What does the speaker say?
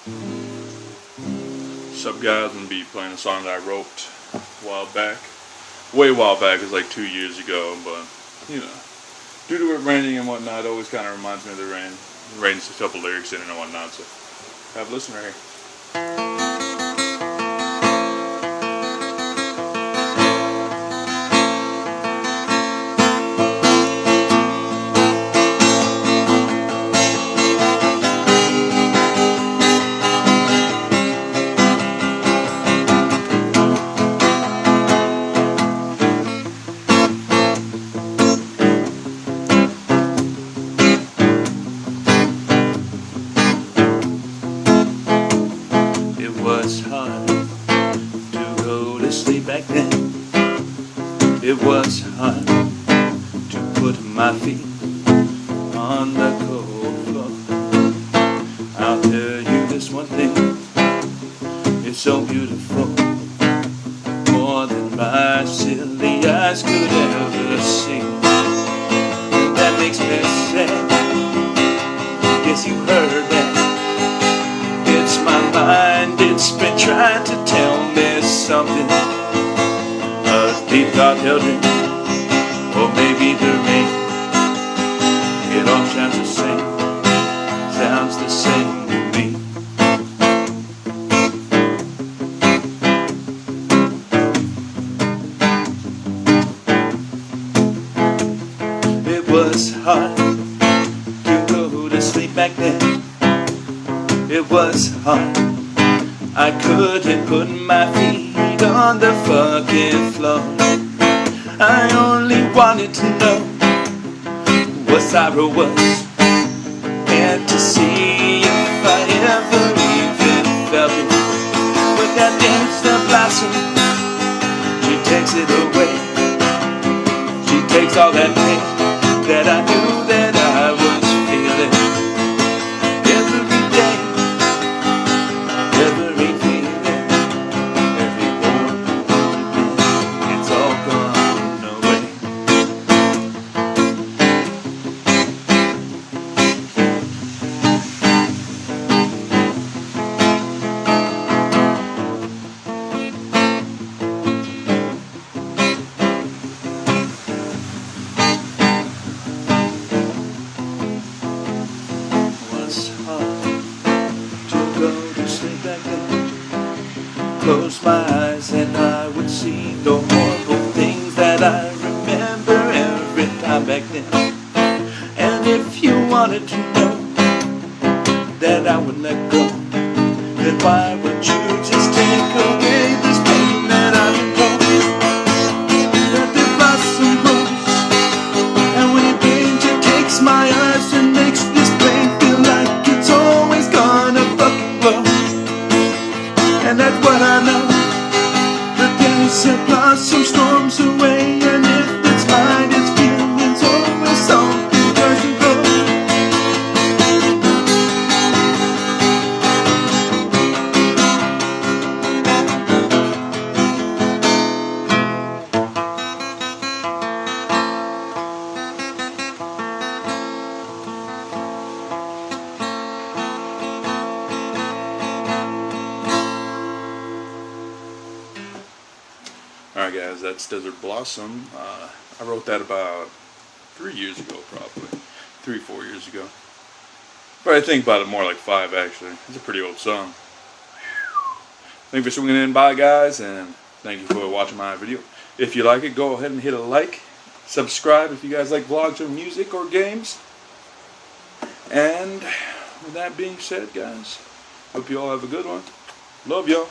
What's up, guys? I'm gonna be playing a song that I wrote a while back. Way while back, it was like 2 years ago, but you know, due to it raining and whatnot, it always kind of reminds me of the rain. The rain's a couple lyrics in it and whatnot, so have a listen right here. It was hard to go to sleep back then. It was hard to put my feet on the cold floor. I'll tell you this one thing, it's so beautiful, more than my silly eyes could ever see. That makes me sad, yes, you heard that. It's my mind, it's been trying to tell me something. A deep dark eldritch, or maybe the rain. It all sounds the same, sounds the same to me. It was hard to go to sleep back then. It was hard, I couldn't put my feet on the fucking floor. I only wanted to know what sorrow was, and to see if I ever even felt it. But that dance, the blossom, she takes it away. She takes all that pain that I knew that I was feeling. Close my eyes and I would see the horrible things that I remember every time back then. And if you wanted to know that I would let go, then why would you just take away this pain that I've been told? That the blossom grows, and when it rains it takes my eyes and makes this pain feel like it's always gonna fucking blow. And that's what I know. The days that blossom storms away, and if it's mine, its feelings always something doesn't go. Alright guys, that's Desert Blossom. I wrote that about 3 years ago, probably. 3-4 years ago. But I think about it more like 5 actually. It's a pretty old song. Thank you for swinging in by, guys, and thank you for watching my video. If you like it, go ahead and hit a like. Subscribe if you guys like vlogs or music or games. And with that being said, guys, hope you all have a good one. Love y'all.